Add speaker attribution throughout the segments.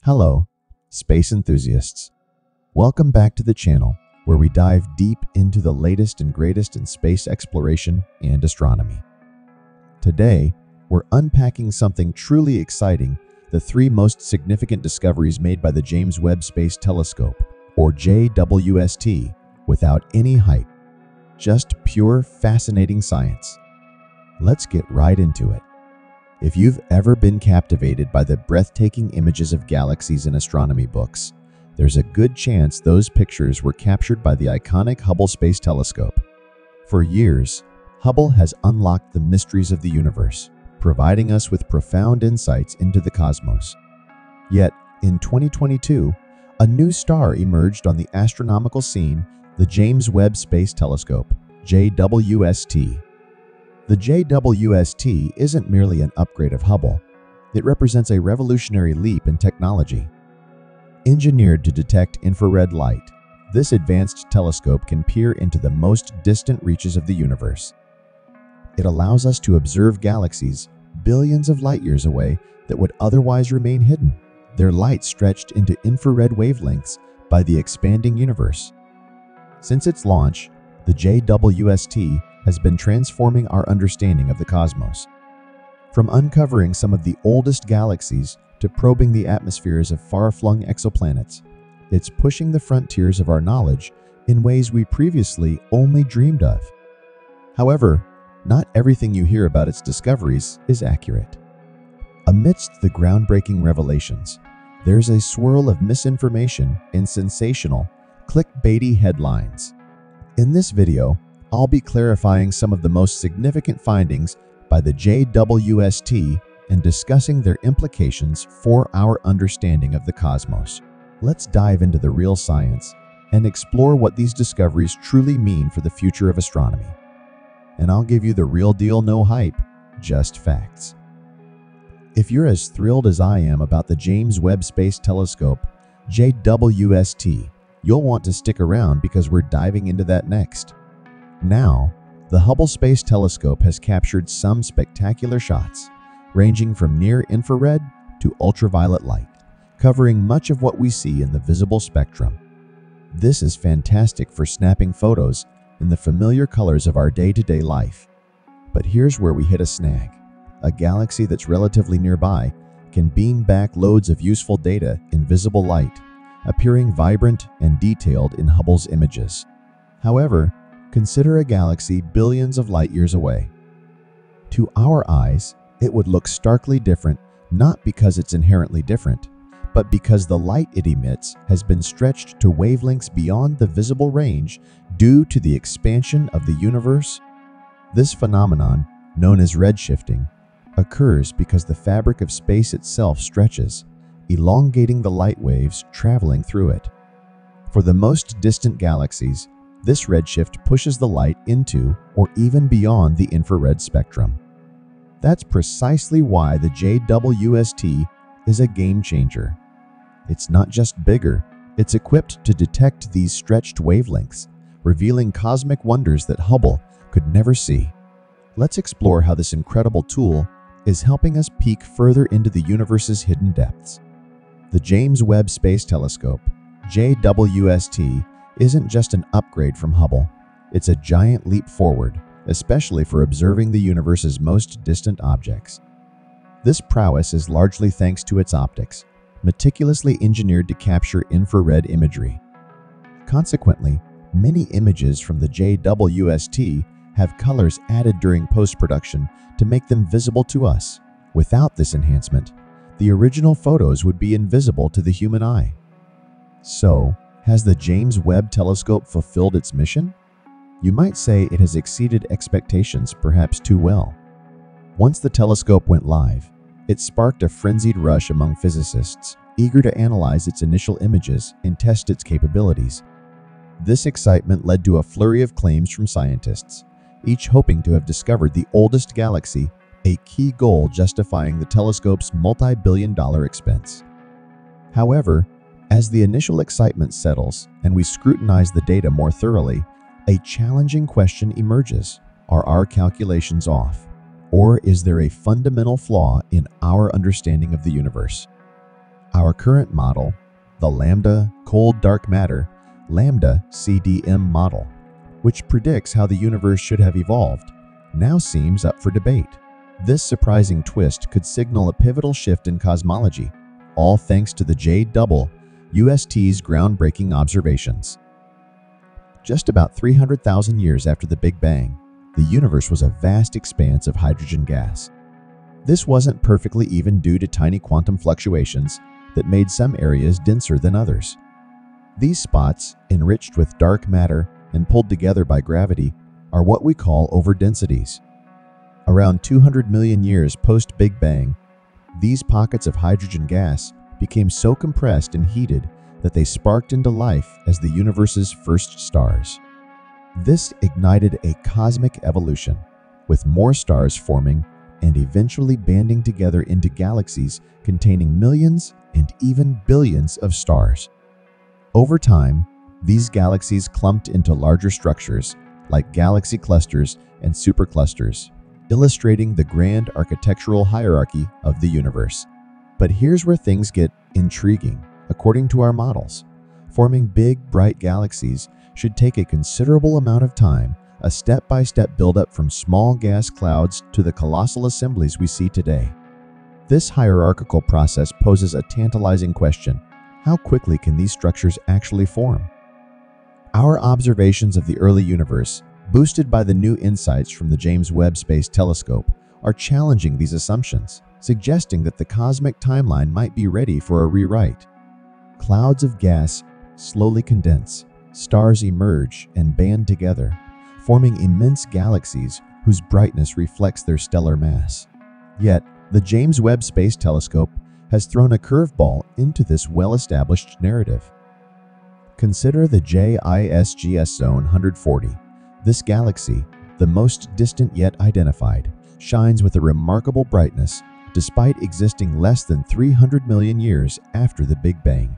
Speaker 1: Hello, space enthusiasts. Welcome back to the channel where we dive deep into the latest and greatest in space exploration and astronomy. Today, we're unpacking something truly exciting, the three most significant discoveries made by the James Webb Space Telescope, or JWST, without any hype. Just pure, fascinating science. Let's get right into it. If you've ever been captivated by the breathtaking images of galaxies in astronomy books, there's a good chance those pictures were captured by the iconic Hubble Space Telescope. For years, Hubble has unlocked the mysteries of the universe, providing us with profound insights into the cosmos. Yet, in 2022, a new star emerged on the astronomical scene, the James Webb Space Telescope, JWST. The JWST isn't merely an upgrade of Hubble. It represents a revolutionary leap in technology. Engineered to detect infrared light, this advanced telescope can peer into the most distant reaches of the universe. It allows us to observe galaxies billions of light years away that would otherwise remain hidden, their light stretched into infrared wavelengths by the expanding universe. Since its launch, the JWST has been transforming our understanding of the cosmos. From uncovering some of the oldest galaxies to probing the atmospheres of far-flung exoplanets, it's pushing the frontiers of our knowledge in ways we previously only dreamed of. However, not everything you hear about its discoveries is accurate. Amidst the groundbreaking revelations, there's a swirl of misinformation and sensational, clickbaity headlines. In this video, I'll be clarifying some of the most significant findings by the JWST and discussing their implications for our understanding of the cosmos. Let's dive into the real science and explore what these discoveries truly mean for the future of astronomy. And I'll give you the real deal, no hype, just facts. If you're as thrilled as I am about the James Webb Space Telescope, JWST, you'll want to stick around because we're diving into that next. Now, the Hubble Space Telescope has captured some spectacular shots, ranging from near-infrared to ultraviolet light, covering much of what we see in the visible spectrum. This is fantastic for snapping photos in the familiar colors of our day-to-day life. But here's where we hit a snag. A galaxy that's relatively nearby can beam back loads of useful data in visible light, appearing vibrant and detailed in Hubble's images. However, consider a galaxy billions of light years away. To our eyes, it would look starkly different, not because it's inherently different, but because the light it emits has been stretched to wavelengths beyond the visible range due to the expansion of the universe. This phenomenon, known as redshifting, occurs because the fabric of space itself stretches, elongating the light waves traveling through it. For the most distant galaxies, this redshift pushes the light into or even beyond the infrared spectrum. That's precisely why the JWST is a game changer. It's not just bigger, it's equipped to detect these stretched wavelengths, revealing cosmic wonders that Hubble could never see. Let's explore how this incredible tool is helping us peek further into the universe's hidden depths. The James Webb Space Telescope, JWST, isn't just an upgrade from Hubble. It's a giant leap forward, especially for observing the universe's most distant objects. This prowess is largely thanks to its optics, meticulously engineered to capture infrared imagery. Consequently, many images from the JWST have colors added during post-production to make them visible to us. Without this enhancement, the original photos would be invisible to the human eye. So, has the James Webb Telescope fulfilled its mission? You might say it has exceeded expectations perhaps too well. Once the telescope went live, it sparked a frenzied rush among physicists, eager to analyze its initial images and test its capabilities. This excitement led to a flurry of claims from scientists, each hoping to have discovered the oldest galaxy, a key goal justifying the telescope's multi-billion-dollar expense. However, as the initial excitement settles and we scrutinize the data more thoroughly, a challenging question emerges. Are our calculations off? Or is there a fundamental flaw in our understanding of the universe? Our current model, the lambda cold dark matter, lambda CDM model, which predicts how the universe should have evolved, now seems up for debate. This surprising twist could signal a pivotal shift in cosmology, all thanks to the JWST's groundbreaking observations. Just about 300,000 years after the Big Bang, the universe was a vast expanse of hydrogen gas. This wasn't perfectly even due to tiny quantum fluctuations that made some areas denser than others. These spots, enriched with dark matter and pulled together by gravity, are what we call overdensities. Around 200 million years post-Big Bang, these pockets of hydrogen gas became so compressed and heated that they sparked into life as the universe's first stars. This ignited a cosmic evolution, with more stars forming and eventually banding together into galaxies containing millions and even billions of stars. Over time, these galaxies clumped into larger structures like galaxy clusters and superclusters, illustrating the grand architectural hierarchy of the universe. But here's where things get intriguing. According to our models, forming big, bright galaxies should take a considerable amount of time, a step-by-step buildup from small gas clouds to the colossal assemblies we see today. This hierarchical process poses a tantalizing question: how quickly can these structures actually form? Our observations of the early universe, boosted by the new insights from the James Webb Space Telescope, are challenging these assumptions, suggesting that the cosmic timeline might be ready for a rewrite. Clouds of gas slowly condense, stars emerge and band together, forming immense galaxies whose brightness reflects their stellar mass. Yet, the James Webb Space Telescope has thrown a curveball into this well-established narrative. Consider the JWST zone 140. This galaxy, the most distant yet identified, shines with a remarkable brightness despite existing less than 300 million years after the Big Bang.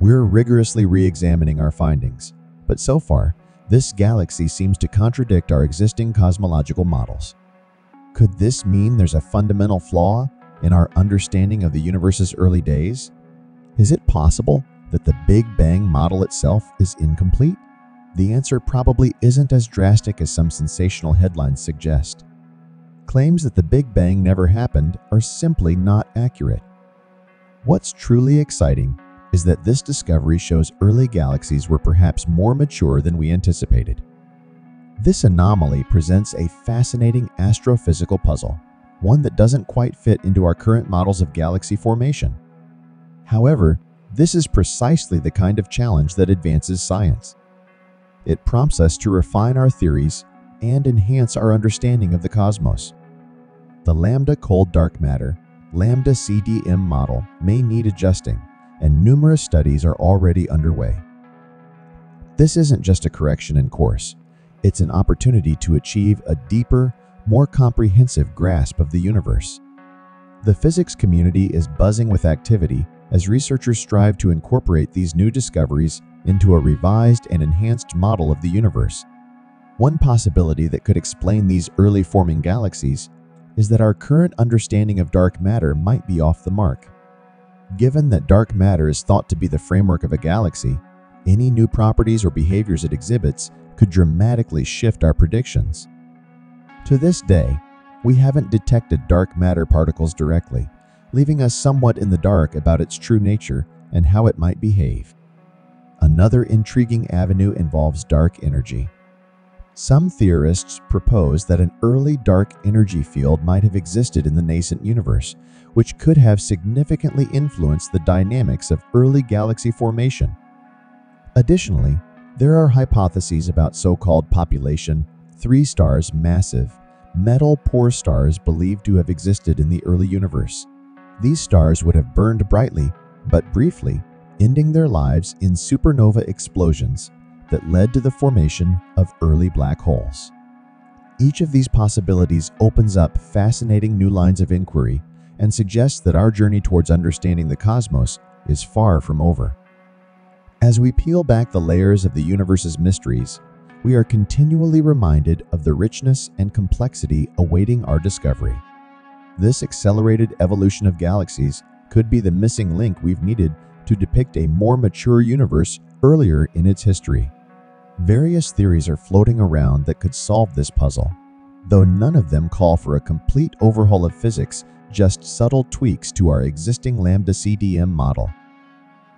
Speaker 1: We're rigorously re-examining our findings, but so far, this galaxy seems to contradict our existing cosmological models. Could this mean there's a fundamental flaw in our understanding of the universe's early days? Is it possible that the Big Bang model itself is incomplete? The answer probably isn't as drastic as some sensational headlines suggest. Claims that the Big Bang never happened are simply not accurate. What's truly exciting is that this discovery shows early galaxies were perhaps more mature than we anticipated. This anomaly presents a fascinating astrophysical puzzle, one that doesn't quite fit into our current models of galaxy formation. However, this is precisely the kind of challenge that advances science. It prompts us to refine our theories and enhance our understanding of the cosmos. The lambda cold dark matter, lambda CDM model may need adjusting, and numerous studies are already underway. This isn't just a correction in course, it's an opportunity to achieve a deeper, more comprehensive grasp of the universe. The physics community is buzzing with activity as researchers strive to incorporate these new discoveries into a revised and enhanced model of the universe. One possibility that could explain these early forming galaxies is that our current understanding of dark matter might be off the mark. Given that dark matter is thought to be the framework of a galaxy, any new properties or behaviors it exhibits could dramatically shift our predictions. To this day, we haven't detected dark matter particles directly, leaving us somewhat in the dark about its true nature and how it might behave. Another intriguing avenue involves dark energy. Some theorists propose that an early dark energy field might have existed in the nascent universe, which could have significantly influenced the dynamics of early galaxy formation. Additionally, there are hypotheses about so-called population 3 stars massive, metal-poor stars believed to have existed in the early universe. These stars would have burned brightly, but briefly, ending their lives in supernova explosions that led to the formation of early black holes. Each of these possibilities opens up fascinating new lines of inquiry and suggests that our journey towards understanding the cosmos is far from over. As we peel back the layers of the universe's mysteries, we are continually reminded of the richness and complexity awaiting our discovery. This accelerated evolution of galaxies could be the missing link we've needed to depict a more mature universe earlier in its history. Various theories are floating around that could solve this puzzle, though none of them call for a complete overhaul of physics, just subtle tweaks to our existing Lambda CDM model.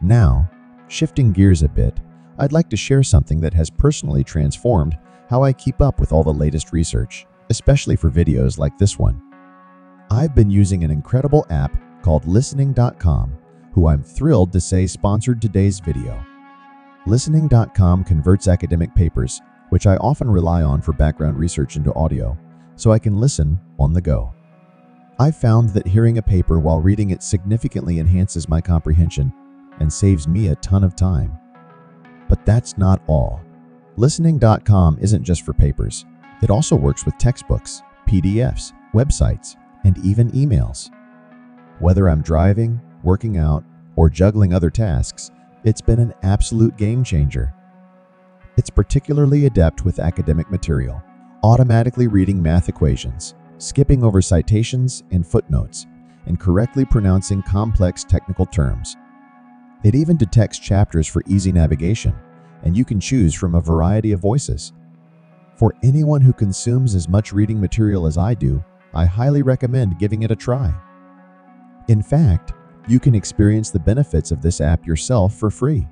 Speaker 1: Now, shifting gears a bit, I'd like to share something that has personally transformed how I keep up with all the latest research, especially for videos like this one. I've been using an incredible app called Listening.com, who I'm thrilled to say sponsored today's video. Listening.com converts academic papers, which I often rely on for background research, into audio, so I can listen on the go. I've found that hearing a paper while reading it significantly enhances my comprehension and saves me a ton of time. But that's not all. Listening.com isn't just for papers. It also works with textbooks, PDFs, websites, and even emails. Whether I'm driving, working out, or juggling other tasks, it's been an absolute game changer. It's particularly adept with academic material, automatically reading math equations, skipping over citations and footnotes, and correctly pronouncing complex technical terms. It even detects chapters for easy navigation, and you can choose from a variety of voices. For anyone who consumes as much reading material as I do, I highly recommend giving it a try. In fact, you can experience the benefits of this app yourself for free.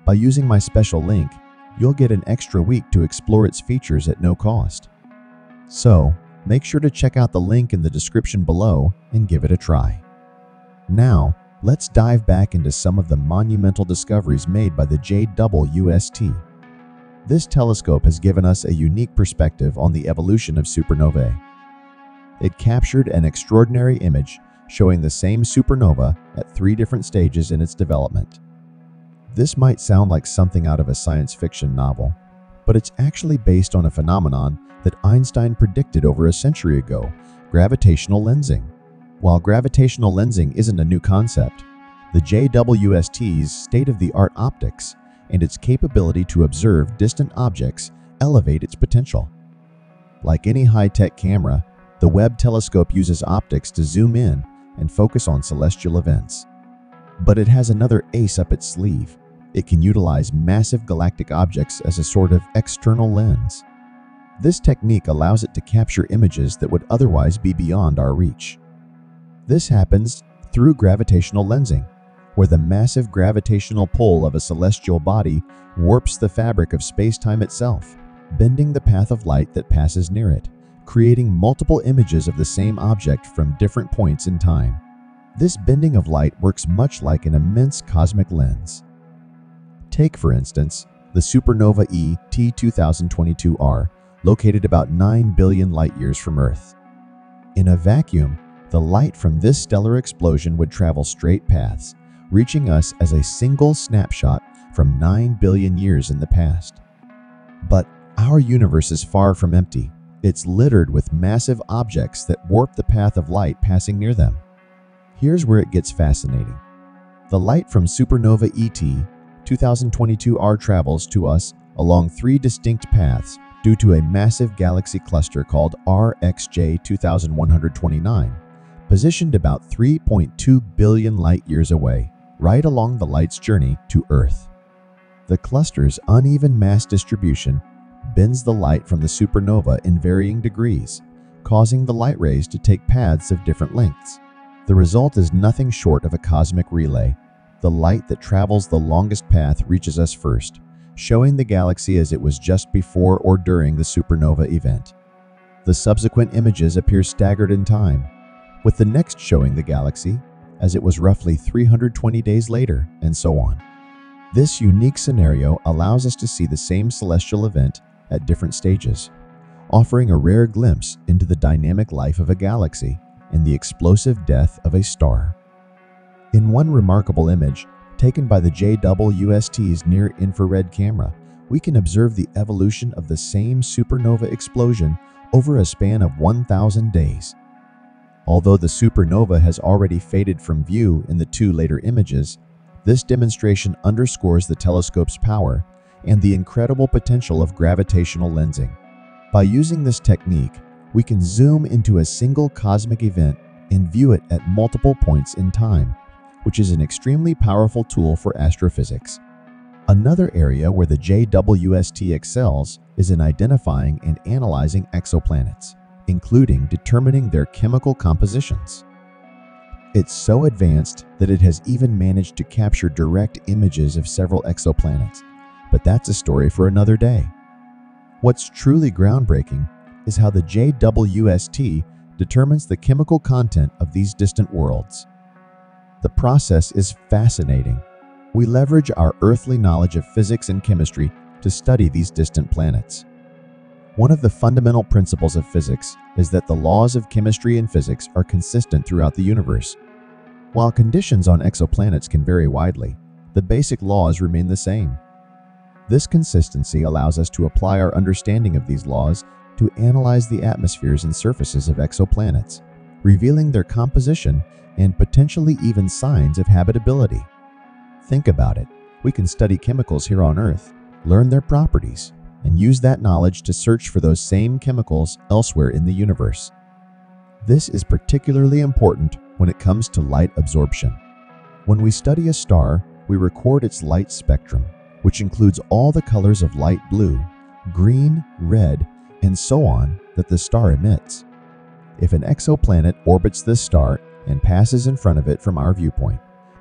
Speaker 1: By using my special link, you'll get an extra week to explore its features at no cost. So, make sure to check out the link in the description below and give it a try. Now, let's dive back into some of the monumental discoveries made by the JWST. This telescope has given us a unique perspective on the evolution of supernovae. It captured an extraordinary image showing the same supernova at 3 different stages in its development. This might sound like something out of a science fiction novel, but it's actually based on a phenomenon that Einstein predicted over a century ago: gravitational lensing. While gravitational lensing isn't a new concept, the JWST's state-of-the-art optics and its capability to observe distant objects elevate its potential. Like any high-tech camera, the Webb telescope uses optics to zoom in and focus on celestial events. But it has another ace up its sleeve. It can utilize massive galactic objects as a sort of external lens. This technique allows it to capture images that would otherwise be beyond our reach. This happens through gravitational lensing, where the massive gravitational pull of a celestial body warps the fabric of space-time itself, bending the path of light that passes near it, creating multiple images of the same object from different points in time. This bending of light works much like an immense cosmic lens. Take, for instance, the supernova ET2022R, located about 9 billion light-years from Earth. In a vacuum, the light from this stellar explosion would travel straight paths, reaching us as a single snapshot from 9 billion years in the past. But our universe is far from empty. It's littered with massive objects that warp the path of light passing near them. Here's where it gets fascinating. The light from supernova ET2022R travels to us along 3 distinct paths due to a massive galaxy cluster called RxJ 2129, positioned about 3.2 billion light-years away, right along the light's journey to Earth. The cluster's uneven mass distribution bends the light from the supernova in varying degrees, causing the light rays to take paths of different lengths. The result is nothing short of a cosmic relay. The light that travels the longest path reaches us first, showing the galaxy as it was just before or during the supernova event. The subsequent images appear staggered in time, with the next showing the galaxy as it was roughly 320 days later, and so on. This unique scenario allows us to see the same celestial event at different stages, offering a rare glimpse into the dynamic life of a galaxy and the explosive death of a star. In one remarkable image, taken by the JWST's near-infrared camera, we can observe the evolution of the same supernova explosion over a span of 1,000 days. Although the supernova has already faded from view in the 2 later images, this demonstration underscores the telescope's power and the incredible potential of gravitational lensing. By using this technique, we can zoom into a single cosmic event and view it at multiple points in time, which is an extremely powerful tool for astrophysics. Another area where the JWST excels is in identifying and analyzing exoplanets, including determining their chemical compositions. It's so advanced that it has even managed to capture direct images of several exoplanets, but that's a story for another day. What's truly groundbreaking is how the JWST determines the chemical content of these distant worlds. The process is fascinating. We leverage our earthly knowledge of physics and chemistry to study these distant planets. One of the fundamental principles of physics is that the laws of chemistry and physics are consistent throughout the universe. While conditions on exoplanets can vary widely, the basic laws remain the same. This consistency allows us to apply our understanding of these laws to analyze the atmospheres and surfaces of exoplanets, revealing their composition and potentially even signs of habitability. Think about it. We can study chemicals here on Earth, learn their properties, and use that knowledge to search for those same chemicals elsewhere in the universe. This is particularly important when it comes to light absorption. When we study a star, we record its light spectrum, which includes all the colors of light blue, green, red, and so on that the star emits. If an exoplanet orbits this star and passes in front of it from our viewpoint,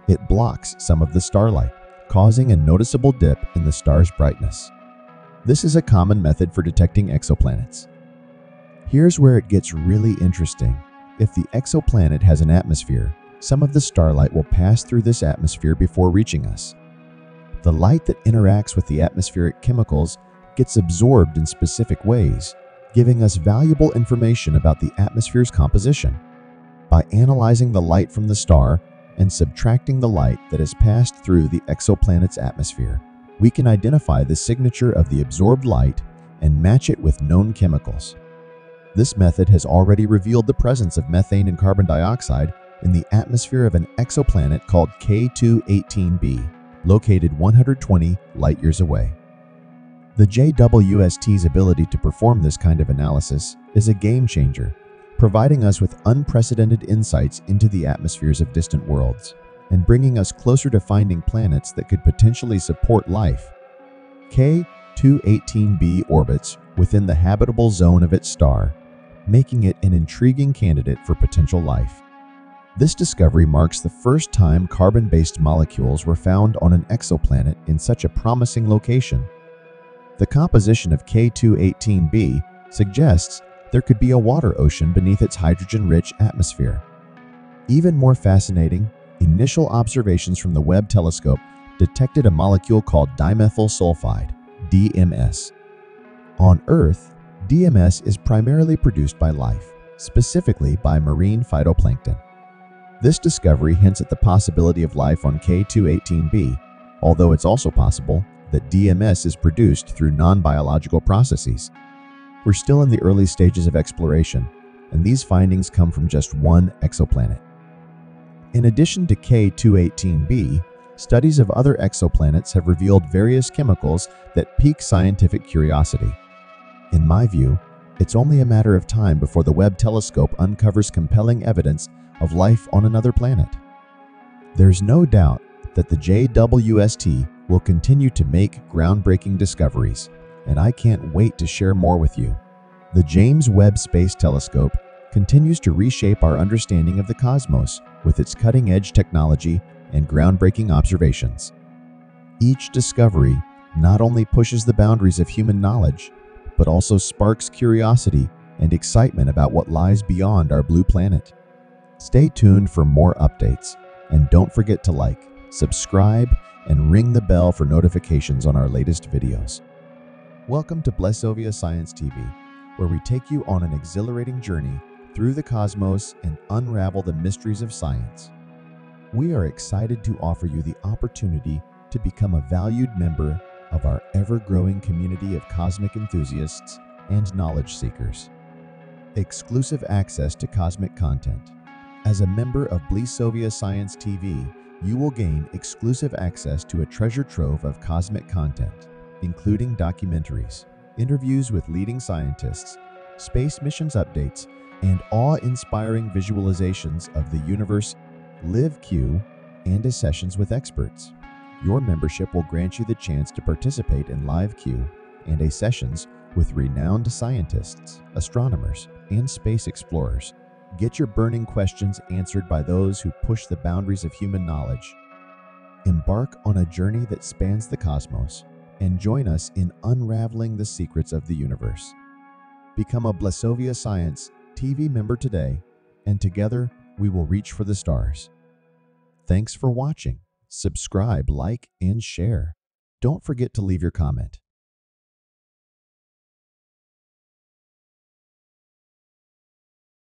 Speaker 1: it blocks some of the starlight, causing a noticeable dip in the star's brightness. This is a common method for detecting exoplanets. Here's where it gets really interesting. If the exoplanet has an atmosphere, some of the starlight will pass through this atmosphere before reaching us. The light that interacts with the atmospheric chemicals gets absorbed in specific ways, giving us valuable information about the atmosphere's composition. By analyzing the light from the star and subtracting the light that has passed through the exoplanet's atmosphere, we can identify the signature of the absorbed light and match it with known chemicals. This method has already revealed the presence of methane and carbon dioxide in the atmosphere of an exoplanet called K2-18b, located 120 light-years away. The JWST's ability to perform this kind of analysis is a game-changer, providing us with unprecedented insights into the atmospheres of distant worlds and bringing us closer to finding planets that could potentially support life. K2-18b orbits within the habitable zone of its star, making it an intriguing candidate for potential life. This discovery marks the first time carbon-based molecules were found on an exoplanet in such a promising location. The composition of K2-18b suggests there could be a water ocean beneath its hydrogen-rich atmosphere. Even more fascinating, initial observations from the Webb telescope detected a molecule called dimethyl sulfide, DMS. On Earth, DMS is primarily produced by life, specifically by marine phytoplankton. This discovery hints at the possibility of life on K2-18b, although it's also possible that DMS is produced through non-biological processes. We're still in the early stages of exploration, and these findings come from just one exoplanet. In addition to K2-18b, studies of other exoplanets have revealed various chemicals that pique scientific curiosity. In my view, it's only a matter of time before the Webb telescope uncovers compelling evidence of life on another planet. There's no doubt that the JWST will continue to make groundbreaking discoveries, and I can't wait to share more with you. The James Webb Space Telescope continues to reshape our understanding of the cosmos with its cutting-edge technology and groundbreaking observations. Each discovery not only pushes the boundaries of human knowledge, but also sparks curiosity and excitement about what lies beyond our blue planet. Stay tuned for more updates, and don't forget to like, subscribe, and ring the bell for notifications on our latest videos. Welcome to JWST Science TV, where we take you on an exhilarating journey through the cosmos and unravel the mysteries of science. We are excited to offer you the opportunity to become a valued member of our ever-growing community of cosmic enthusiasts and knowledge seekers. Exclusive access to cosmic content. As a member of JWST Science TV, you will gain exclusive access to a treasure trove of cosmic content, including documentaries, interviews with leading scientists, space missions updates, and awe-inspiring visualizations of the universe. Live Q and to sessions with experts. Your membership will grant you the chance to participate in live Q and A sessions with renowned scientists, astronomers, and space explorers. Get your burning questions answered by those who push the boundaries of human knowledge. Embark on a journey that spans the cosmos and join us in unraveling the secrets of the universe. Become a Blasovia Science TV member today, and together we will reach for the stars. Thanks for watching. Subscribe, like, and share. Don't forget to leave your comment.